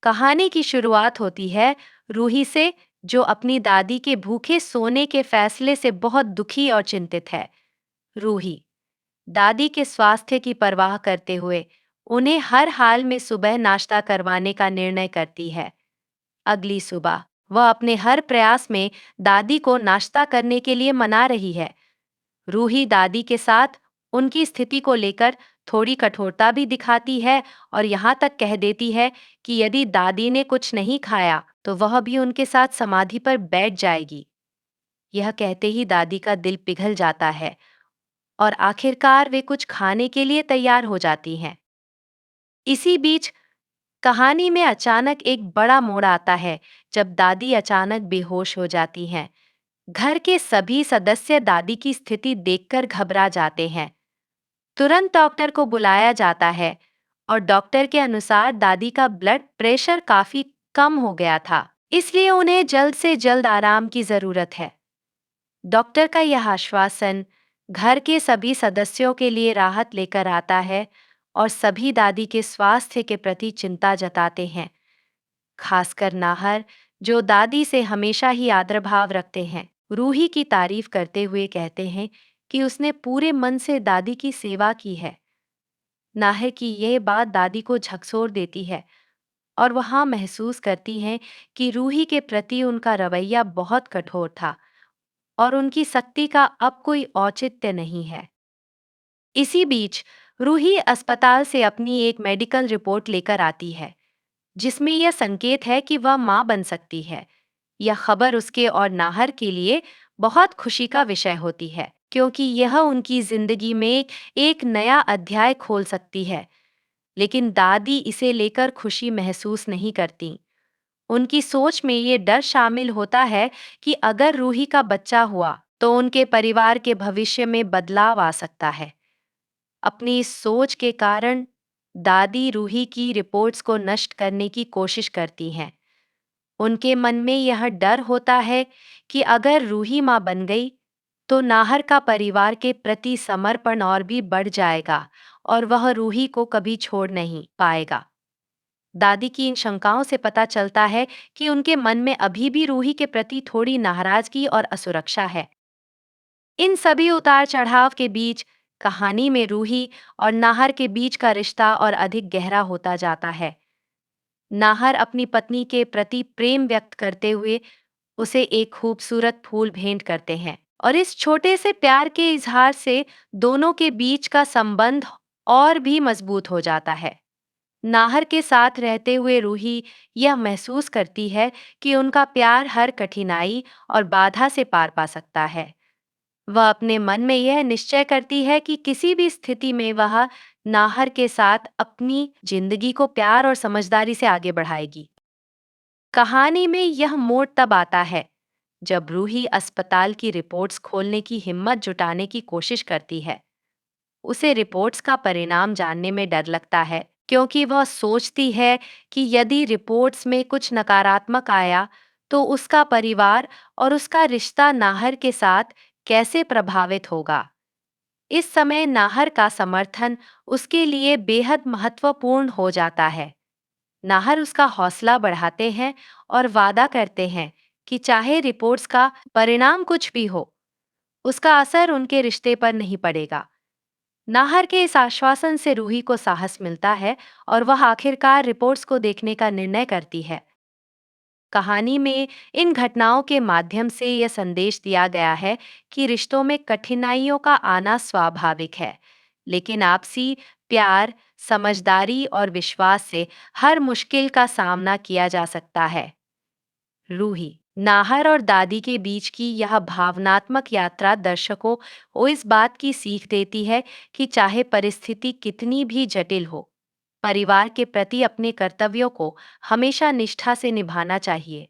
कहानी की शुरुआत होती है रूही से, जो अपनी दादी के भूखे सोने के फैसले से बहुत दुखी और चिंतित है। रूही दादी के स्वास्थ्य की परवाह करते हुए उन्हें हर हाल में सुबह नाश्ता करवाने का निर्णय करती है। अगली सुबह वह अपने हर प्रयास में दादी को नाश्ता करने के लिए मना रही है। रूही दादी के साथ उनकी स्थिति को लेकर थोड़ी कठोरता भी दिखाती है और यहाँ तक कह देती है कि यदि दादी ने कुछ नहीं खाया तो वह भी उनके साथ समाधि पर बैठ जाएगी। यह कहते ही दादी का दिल पिघल जाता है और आखिरकार वे कुछ खाने के लिए तैयार हो जाती हैं। इसी बीच कहानी में अचानक एक बड़ा मोड़ आता है, जब दादी अचानक बेहोश हो जाती हैं। घर के सभी सदस्य दादी की स्थिति देखकर घबरा जाते हैं। तुरंत डॉक्टर को बुलाया जाता है और डॉक्टर के अनुसार दादी का ब्लड प्रेशर काफी कम हो गया था, इसलिए उन्हें जल्द से जल्द आराम की जरूरत है। डॉक्टर का यह आश्वासन घर के सभी सदस्यों के लिए राहत लेकर आता है और सभी दादी के स्वास्थ्य के प्रति चिंता जताते हैं, खासकर नाहर, जो दादी से हमेशा ही आदर भाव रखते हैं। रूही की तारीफ करते हुए कहते हैं कि उसने पूरे मन से दादी की सेवा की है। नाहर की यह बात दादी को झकझोर देती है और वह महसूस करती हैं कि रूही के प्रति उनका रवैया बहुत कठोर था और उनकी सख्ती का अब कोई औचित्य नहीं है। इसी बीच रूही अस्पताल से अपनी एक मेडिकल रिपोर्ट लेकर आती है, जिसमें यह संकेत है कि वह मां बन सकती है। यह खबर उसके और नाहर के लिए बहुत खुशी का विषय होती है, क्योंकि यह उनकी जिंदगी में एक नया अध्याय खोल सकती है। लेकिन दादी इसे लेकर खुशी महसूस नहीं करती। उनकी सोच में ये डर शामिल होता है कि अगर रूही का बच्चा हुआ तो उनके परिवार के भविष्य में बदलाव आ सकता है। अपनी इस सोच के कारण दादी रूही की रिपोर्ट्स को नष्ट करने की कोशिश करती हैं। उनके मन में यह डर होता है कि अगर रूही मां बन गई तो नाहर का परिवार के प्रति समर्पण और भी बढ़ जाएगा और वह रूही को कभी छोड़ नहीं पाएगा। दादी की इन शंकाओं से पता चलता है कि उनके मन में अभी भी रूही के प्रति थोड़ी नाराजगी और असुरक्षा है। इन सभी उतार चढ़ाव के बीच कहानी में रूही और नाहर के बीच का रिश्ता और अधिक गहरा होता जाता है। नाहर अपनी पत्नी के प्रति प्रेम व्यक्त करते हुए उसे एक खूबसूरत फूल भेंट करते हैं और इस छोटे से प्यार के इजहार से दोनों के बीच का संबंध और भी मजबूत हो जाता है। नाहर के साथ रहते हुए रूही यह महसूस करती है कि उनका प्यार हर कठिनाई और बाधा से पार पा सकता है। वह अपने मन में यह निश्चय करती है कि किसी भी स्थिति में वह नाहर के साथ अपनी जिंदगी को प्यार और समझदारी से आगे बढ़ाएगी। कहानी में यह मोड़ तब आता है जब रूही अस्पताल की रिपोर्ट्स खोलने की हिम्मत जुटाने की कोशिश करती है। उसे रिपोर्ट्स का परिणाम जानने में डर लगता है, क्योंकि वह सोचती है कि यदि रिपोर्ट्स में कुछ नकारात्मक आया तो उसका परिवार और उसका रिश्ता नाहर के साथ कैसे प्रभावित होगा। इस समय नाहर का समर्थन उसके लिए बेहद महत्वपूर्ण हो जाता है। नाहर उसका हौसला बढ़ाते हैं और वादा करते हैं कि चाहे रिपोर्ट्स का परिणाम कुछ भी हो, उसका असर उनके रिश्ते पर नहीं पड़ेगा। नाहर के इस आश्वासन से रूही को साहस मिलता है और वह आखिरकार रिपोर्ट्स को देखने का निर्णय करती है। कहानी में इन घटनाओं के माध्यम से यह संदेश दिया गया है कि रिश्तों में कठिनाइयों का आना स्वाभाविक है, लेकिन आपसी प्यार, समझदारी और विश्वास से हर मुश्किल का सामना किया जा सकता है। रूही, नाहर और दादी के बीच की यह भावनात्मक यात्रा दर्शकों को इस बात की सीख देती है कि चाहे परिस्थिति कितनी भी जटिल हो, परिवार के प्रति अपने कर्तव्यों को हमेशा निष्ठा से निभाना चाहिए।